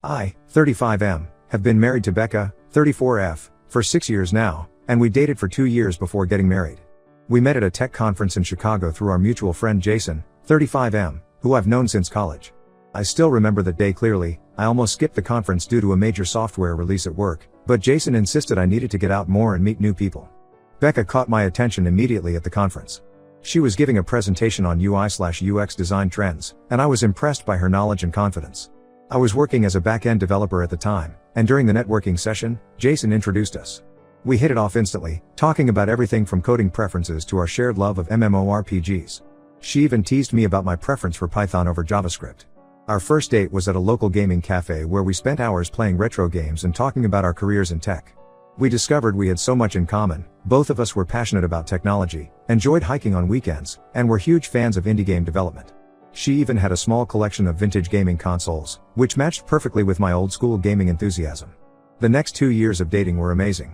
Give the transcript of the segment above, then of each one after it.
I, 35M, have been married to Becca, 34F, for 6 years now, and we dated for 2 years before getting married. We met at a tech conference in Chicago through our mutual friend Jason, 35M, who I've known since college. I still remember that day clearly. I almost skipped the conference due to a major software release at work, but Jason insisted I needed to get out more and meet new people. Becca caught my attention immediately at the conference. She was giving a presentation on UI/UX design trends, and I was impressed by her knowledge and confidence. I was working as a back-end developer at the time, and during the networking session, Jason introduced us. We hit it off instantly, talking about everything from coding preferences to our shared love of MMORPGs. She even teased me about my preference for Python over JavaScript. Our first date was at a local gaming cafe where we spent hours playing retro games and talking about our careers in tech. We discovered we had so much in common. Both of us were passionate about technology, enjoyed hiking on weekends, and were huge fans of indie game development. She even had a small collection of vintage gaming consoles, which matched perfectly with my old school gaming enthusiasm. The next 2 years of dating were amazing.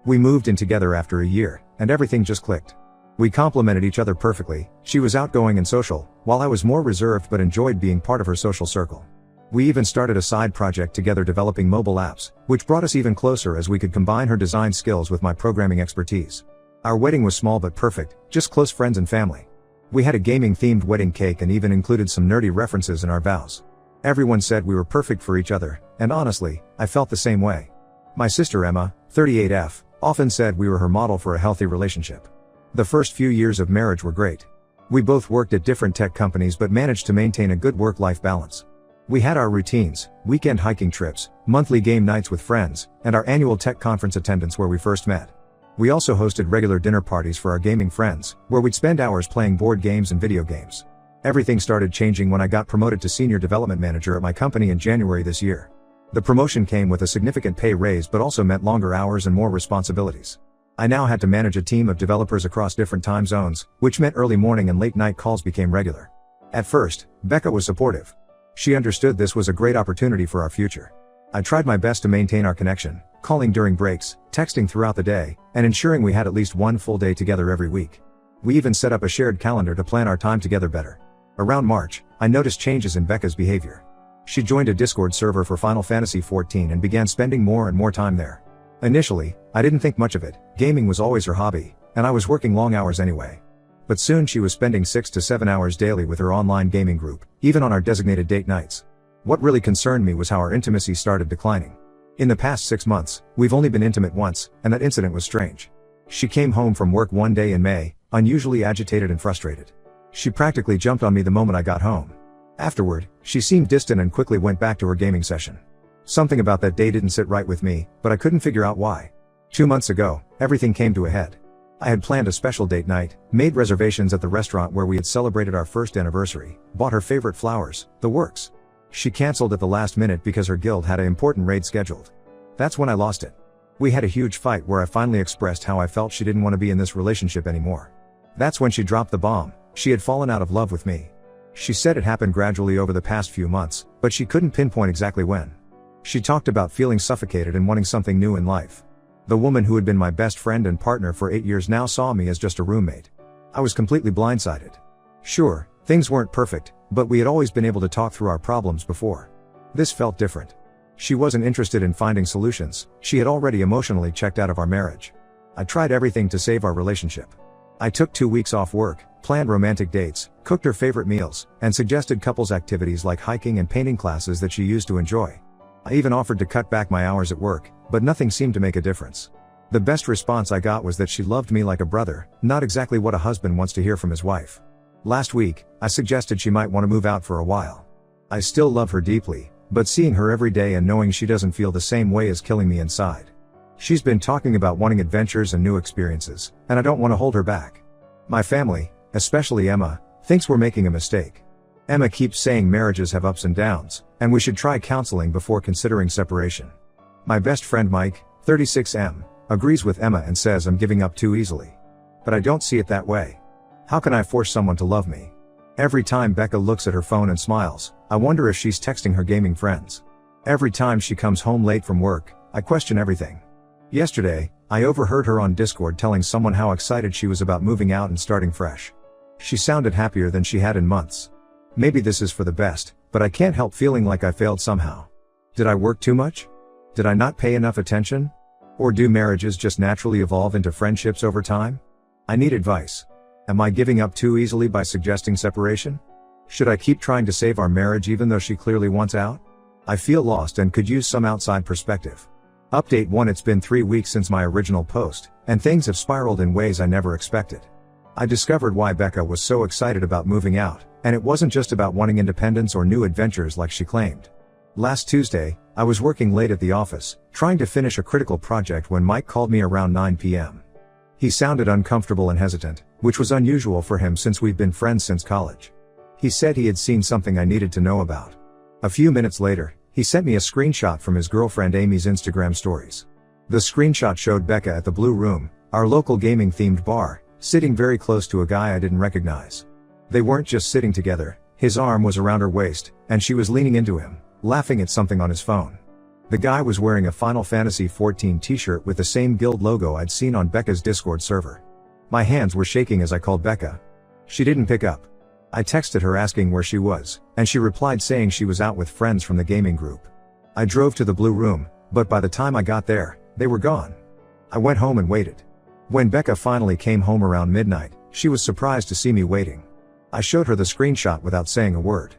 We moved in together after a year, and everything just clicked. We complemented each other perfectly. She was outgoing and social, while I was more reserved but enjoyed being part of her social circle. We even started a side project together developing mobile apps, which brought us even closer as we could combine her design skills with my programming expertise. Our wedding was small but perfect, just close friends and family. We had a gaming-themed wedding cake and even included some nerdy references in our vows. Everyone said we were perfect for each other, and honestly, I felt the same way. My sister Emma, 38F, often said we were her model for a healthy relationship. The first few years of marriage were great. We both worked at different tech companies but managed to maintain a good work-life balance. We had our routines, weekend hiking trips, monthly game nights with friends, and our annual tech conference attendance where we first met. We also hosted regular dinner parties for our gaming friends, where we'd spend hours playing board games and video games. Everything started changing when I got promoted to senior development manager at my company in January this year. The promotion came with a significant pay raise but also meant longer hours and more responsibilities. I now had to manage a team of developers across different time zones, which meant early morning and late night calls became regular. At first, Becca was supportive. She understood this was a great opportunity for our future. I tried my best to maintain our connection, calling during breaks, texting throughout the day, and ensuring we had at least one full day together every week. We even set up a shared calendar to plan our time together better. Around March, I noticed changes in Becca's behavior. She joined a Discord server for Final Fantasy XIV and began spending more and more time there. Initially, I didn't think much of it. Gaming was always her hobby, and I was working long hours anyway. But soon she was spending 6 to 7 hours daily with her online gaming group, even on our designated date nights. What really concerned me was how our intimacy started declining. In the past 6 months, we've only been intimate once, and that incident was strange. She came home from work one day in May, unusually agitated and frustrated. She practically jumped on me the moment I got home. Afterward, she seemed distant and quickly went back to her gaming session. Something about that day didn't sit right with me, but I couldn't figure out why. 2 months ago, everything came to a head. I had planned a special date night, made reservations at the restaurant where we had celebrated our first anniversary, bought her favorite flowers, the works. She canceled at the last minute because her guild had an important raid scheduled. That's when I lost it. We had a huge fight where I finally expressed how I felt she didn't want to be in this relationship anymore. That's when she dropped the bomb. She had fallen out of love with me. She said it happened gradually over the past few months, but she couldn't pinpoint exactly when. She talked about feeling suffocated and wanting something new in life. The woman who had been my best friend and partner for 8 years now saw me as just a roommate. I was completely blindsided. Sure, things weren't perfect, but we had always been able to talk through our problems before. This felt different. She wasn't interested in finding solutions. She had already emotionally checked out of our marriage. I tried everything to save our relationship. I took 2 weeks off work, planned romantic dates, cooked her favorite meals, and suggested couples activities like hiking and painting classes that she used to enjoy. I even offered to cut back my hours at work, but nothing seemed to make a difference. The best response I got was that she loved me like a brother, not exactly what a husband wants to hear from his wife. Last week, I suggested she might want to move out for a while. I still love her deeply, but seeing her every day and knowing she doesn't feel the same way is killing me inside. She's been talking about wanting adventures and new experiences, and I don't want to hold her back. My family, especially Emma, thinks we're making a mistake. Emma keeps saying marriages have ups and downs, and we should try counseling before considering separation. My best friend Mike, 36M, agrees with Emma and says I'm giving up too easily. But I don't see it that way. How can I force someone to love me? Every time Becca looks at her phone and smiles, I wonder if she's texting her gaming friends. Every time she comes home late from work, I question everything. Yesterday, I overheard her on Discord telling someone how excited she was about moving out and starting fresh. She sounded happier than she had in months. Maybe this is for the best, but I can't help feeling like I failed somehow. Did I work too much? Did I not pay enough attention? Or do marriages just naturally evolve into friendships over time? I need advice. Am I giving up too easily by suggesting separation? Should I keep trying to save our marriage even though she clearly wants out? I feel lost and could use some outside perspective. Update 1. It's been 3 weeks since my original post, and things have spiraled in ways I never expected. I discovered why Becca was so excited about moving out, and it wasn't just about wanting independence or new adventures like she claimed. Last Tuesday, I was working late at the office, trying to finish a critical project when Mike called me around 9 p.m. He sounded uncomfortable and hesitant, which was unusual for him since we've been friends since college. He said he had seen something I needed to know about. A few minutes later, he sent me a screenshot from his girlfriend Amy's Instagram stories. The screenshot showed Becca at the Blue Room, our local gaming-themed bar, sitting very close to a guy I didn't recognize. They weren't just sitting together, his arm was around her waist, and she was leaning into him, laughing at something on his phone. The guy was wearing a Final Fantasy XIV t-shirt with the same guild logo I'd seen on Becca's Discord server. My hands were shaking as I called Becca. She didn't pick up. I texted her asking where she was, and she replied saying she was out with friends from the gaming group. I drove to the Blue Room, but by the time I got there, they were gone. I went home and waited. When Becca finally came home around midnight, she was surprised to see me waiting. I showed her the screenshot without saying a word.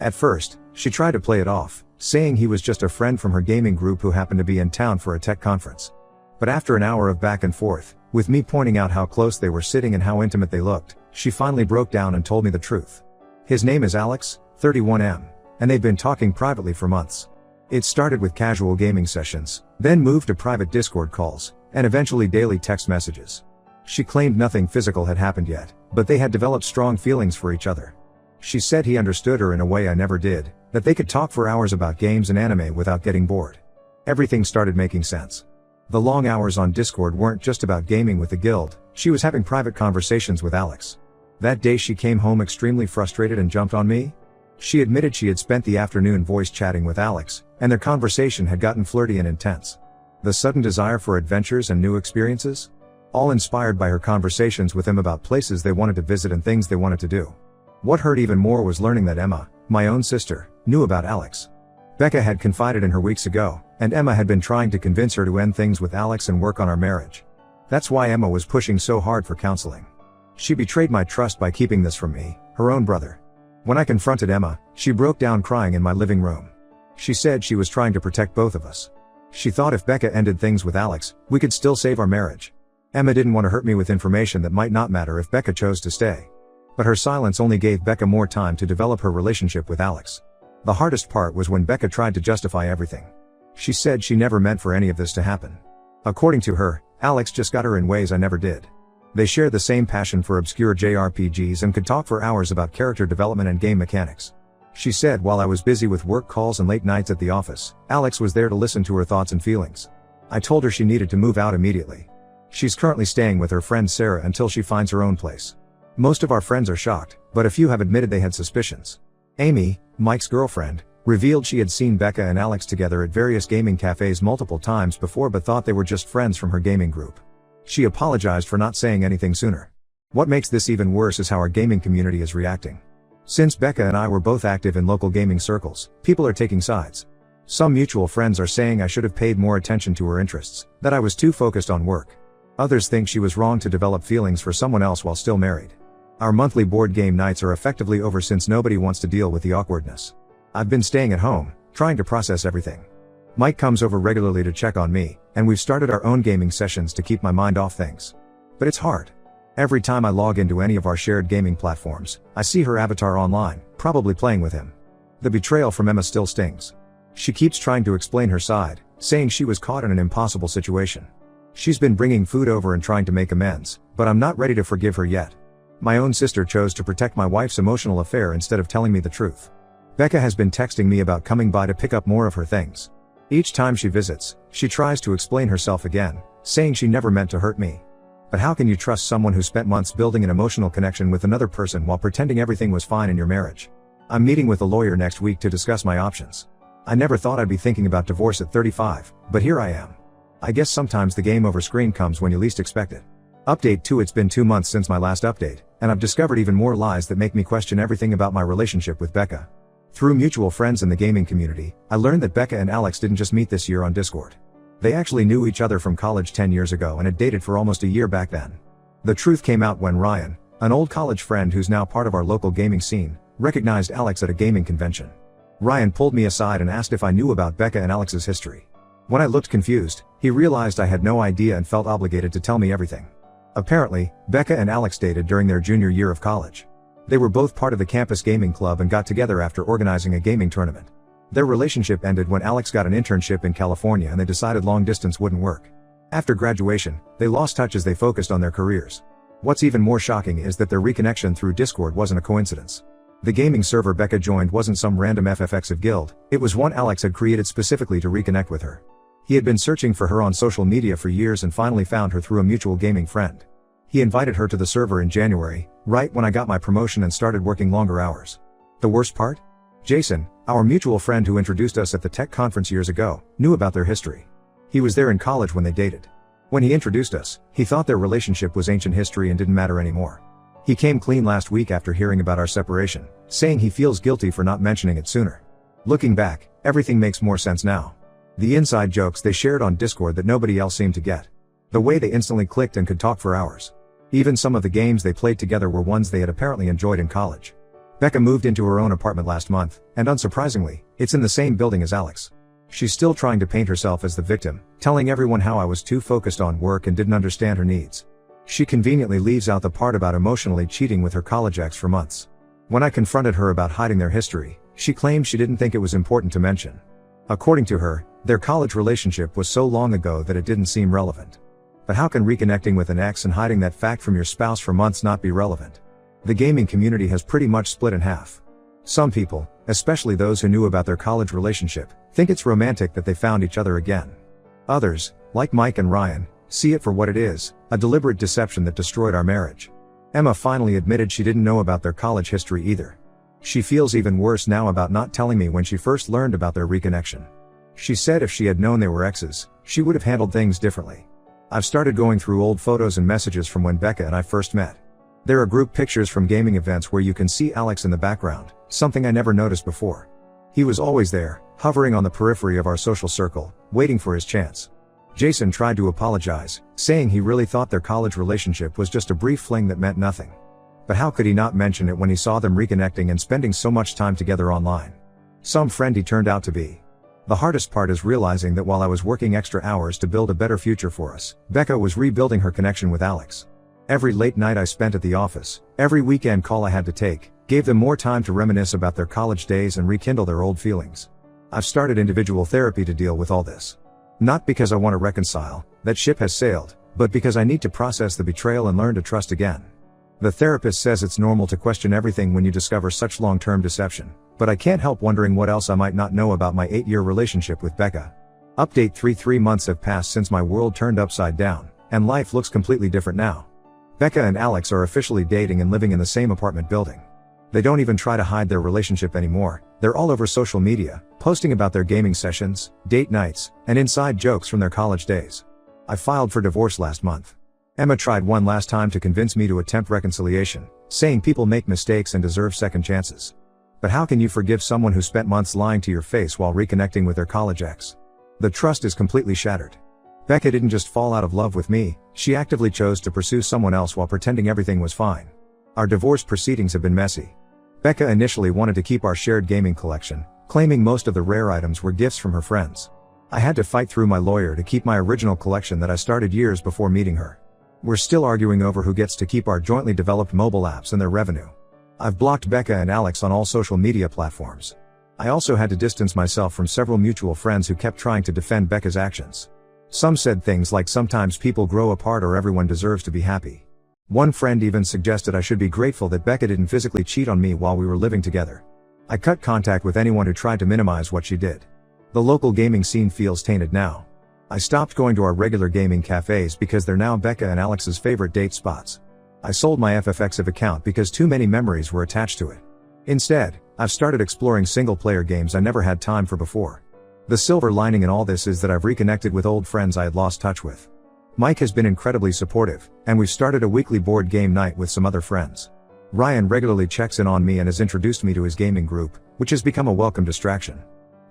At first, she tried to play it off, saying he was just a friend from her gaming group who happened to be in town for a tech conference. But after an hour of back and forth, with me pointing out how close they were sitting and how intimate they looked, she finally broke down and told me the truth. His name is Alex, 31M, and they've been talking privately for months. It started with casual gaming sessions, then moved to private Discord calls, and eventually daily text messages. She claimed nothing physical had happened yet, but they had developed strong feelings for each other. She said he understood her in a way I never did, that they could talk for hours about games and anime without getting bored. Everything started making sense. The long hours on Discord weren't just about gaming with the guild, she was having private conversations with Alex. That day she came home extremely frustrated and jumped on me. She admitted she had spent the afternoon voice chatting with Alex, and their conversation had gotten flirty and intense. The sudden desire for adventures and new experiences? All inspired by her conversations with him about places they wanted to visit and things they wanted to do. What hurt even more was learning that Emma, my own sister, knew about Alex. Becca had confided in her weeks ago, and Emma had been trying to convince her to end things with Alex and work on our marriage. That's why Emma was pushing so hard for counseling. She betrayed my trust by keeping this from me, her own brother. When I confronted Emma, she broke down crying in my living room. She said she was trying to protect both of us. She thought if Becca ended things with Alex, we could still save our marriage. Emma didn't want to hurt me with information that might not matter if Becca chose to stay. But her silence only gave Becca more time to develop her relationship with Alex. The hardest part was when Becca tried to justify everything. She said she never meant for any of this to happen. According to her, Alex just got her in ways I never did. They shared the same passion for obscure JRPGs and could talk for hours about character development and game mechanics. She said while I was busy with work calls and late nights at the office, Alex was there to listen to her thoughts and feelings. I told her she needed to move out immediately. She's currently staying with her friend Sarah until she finds her own place. Most of our friends are shocked, but a few have admitted they had suspicions. Amy, Mike's girlfriend, revealed she had seen Becca and Alex together at various gaming cafes multiple times before but thought they were just friends from her gaming group. She apologized for not saying anything sooner. What makes this even worse is how our gaming community is reacting. Since Becca and I were both active in local gaming circles, people are taking sides. Some mutual friends are saying I should have paid more attention to her interests, that I was too focused on work. Others think she was wrong to develop feelings for someone else while still married. Our monthly board game nights are effectively over since nobody wants to deal with the awkwardness. I've been staying at home, trying to process everything. Mike comes over regularly to check on me, and we've started our own gaming sessions to keep my mind off things. But it's hard. Every time I log into any of our shared gaming platforms, I see her avatar online, probably playing with him. The betrayal from Emma still stings. She keeps trying to explain her side, saying she was caught in an impossible situation. She's been bringing food over and trying to make amends, but I'm not ready to forgive her yet. My own sister chose to protect my wife's emotional affair instead of telling me the truth. Becca has been texting me about coming by to pick up more of her things. Each time she visits, she tries to explain herself again, saying she never meant to hurt me. But how can you trust someone who spent months building an emotional connection with another person while pretending everything was fine in your marriage? I'm meeting with a lawyer next week to discuss my options. I never thought I'd be thinking about divorce at 35, but here I am. I guess sometimes the game over screen comes when you least expect it. Update 2. It's been 2 months since my last update, and I've discovered even more lies that make me question everything about my relationship with Becca. Through mutual friends in the gaming community, I learned that Becca and Alex didn't just meet this year on Discord. They actually knew each other from college 10 years ago and had dated for almost a year back then. The truth came out when Ryan, an old college friend who's now part of our local gaming scene, recognized Alex at a gaming convention. Ryan pulled me aside and asked if I knew about Becca and Alex's history. When I looked confused, he realized I had no idea and felt obligated to tell me everything. Apparently, Becca and Alex dated during their junior year of college. They were both part of the campus gaming club and got together after organizing a gaming tournament. Their relationship ended when Alex got an internship in California and they decided long distance wouldn't work. After graduation, they lost touch as they focused on their careers. What's even more shocking is that their reconnection through Discord wasn't a coincidence. The gaming server Becca joined wasn't some random FFX guild, it was one Alex had created specifically to reconnect with her. He had been searching for her on social media for years and finally found her through a mutual gaming friend. He invited her to the server in January, right when I got my promotion and started working longer hours. The worst part? Jason, our mutual friend who introduced us at the tech conference years ago, knew about their history. He was there in college when they dated. When he introduced us, he thought their relationship was ancient history and didn't matter anymore. He came clean last week after hearing about our separation, saying he feels guilty for not mentioning it sooner. Looking back, everything makes more sense now. The inside jokes they shared on Discord that nobody else seemed to get. The way they instantly clicked and could talk for hours. Even some of the games they played together were ones they had apparently enjoyed in college. Becca moved into her own apartment last month, and unsurprisingly, it's in the same building as Alex. She's still trying to paint herself as the victim, telling everyone how I was too focused on work and didn't understand her needs. She conveniently leaves out the part about emotionally cheating with her college ex for months. When I confronted her about hiding their history, she claimed she didn't think it was important to mention. According to her, their college relationship was so long ago that it didn't seem relevant. But how can reconnecting with an ex and hiding that fact from your spouse for months not be relevant? The gaming community has pretty much split in half. Some people, especially those who knew about their college relationship, think it's romantic that they found each other again. Others, like Mike and Ryan, see it for what it is, a deliberate deception that destroyed our marriage. Emma finally admitted she didn't know about their college history either. She feels even worse now about not telling me when she first learned about their reconnection. She said if she had known they were exes, she would have handled things differently. I've started going through old photos and messages from when Becca and I first met. There are group pictures from gaming events where you can see Alex in the background, something I never noticed before. He was always there, hovering on the periphery of our social circle, waiting for his chance. Jason tried to apologize, saying he really thought their college relationship was just a brief fling that meant nothing. But how could he not mention it when he saw them reconnecting and spending so much time together online? Some friend he turned out to be. The hardest part is realizing that while I was working extra hours to build a better future for us, Becca was rebuilding her connection with Alex. Every late night I spent at the office, every weekend call I had to take, gave them more time to reminisce about their college days and rekindle their old feelings. I've started individual therapy to deal with all this. Not because I want to reconcile, that ship has sailed, but because I need to process the betrayal and learn to trust again. The therapist says it's normal to question everything when you discover such long-term deception, but I can't help wondering what else I might not know about my 8-year relationship with Becca. Update 3 months have passed since my world turned upside down, and life looks completely different now. Becca and Alex are officially dating and living in the same apartment building. They don't even try to hide their relationship anymore, they're all over social media, posting about their gaming sessions, date nights, and inside jokes from their college days. I filed for divorce last month. Emma tried one last time to convince me to attempt reconciliation, saying people make mistakes and deserve second chances. But how can you forgive someone who spent months lying to your face while reconnecting with their college ex? The trust is completely shattered. Becca didn't just fall out of love with me, she actively chose to pursue someone else while pretending everything was fine. Our divorce proceedings have been messy. Becca initially wanted to keep our shared gaming collection, claiming most of the rare items were gifts from her friends. I had to fight through my lawyer to keep my original collection that I started years before meeting her. We're still arguing over who gets to keep our jointly developed mobile apps and their revenue. I've blocked Becca and Alex on all social media platforms. I also had to distance myself from several mutual friends who kept trying to defend Becca's actions. Some said things like sometimes people grow apart or everyone deserves to be happy. One friend even suggested I should be grateful that Becca didn't physically cheat on me while we were living together. I cut contact with anyone who tried to minimize what she did. The local gaming scene feels tainted now. I stopped going to our regular gaming cafes because they're now Becca and Alex's favorite date spots. I sold my FFX account because too many memories were attached to it. Instead, I've started exploring single-player games I never had time for before. The silver lining in all this is that I've reconnected with old friends I had lost touch with. Mike has been incredibly supportive, and we've started a weekly board game night with some other friends. Ryan regularly checks in on me and has introduced me to his gaming group, which has become a welcome distraction.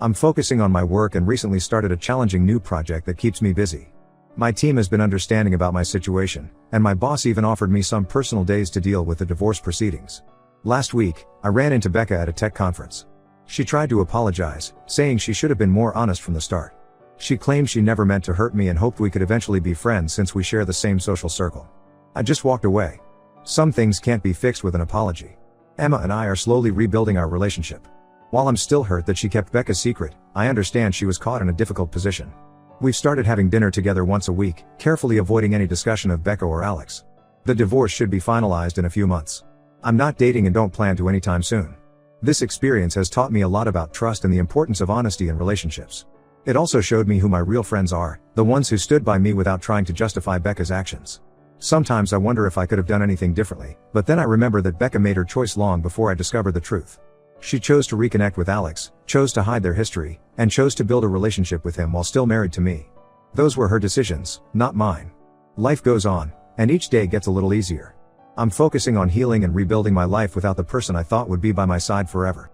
I'm focusing on my work and recently started a challenging new project that keeps me busy. My team has been understanding about my situation, and my boss even offered me some personal days to deal with the divorce proceedings. Last week, I ran into Becca at a tech conference. She tried to apologize, saying she should have been more honest from the start. She claimed she never meant to hurt me and hoped we could eventually be friends since we share the same social circle. I just walked away. Some things can't be fixed with an apology. Emma and I are slowly rebuilding our relationship. While I'm still hurt that she kept Becca's secret, I understand she was caught in a difficult position. We've started having dinner together once a week, carefully avoiding any discussion of Becca or Alex. The divorce should be finalized in a few months. I'm not dating and don't plan to anytime soon. This experience has taught me a lot about trust and the importance of honesty in relationships. It also showed me who my real friends are, the ones who stood by me without trying to justify Becca's actions. Sometimes I wonder if I could have done anything differently, but then I remember that Becca made her choice long before I discovered the truth. She chose to reconnect with Alex, chose to hide their history, and chose to build a relationship with him while still married to me. Those were her decisions, not mine. Life goes on, and each day gets a little easier. I'm focusing on healing and rebuilding my life without the person I thought would be by my side forever.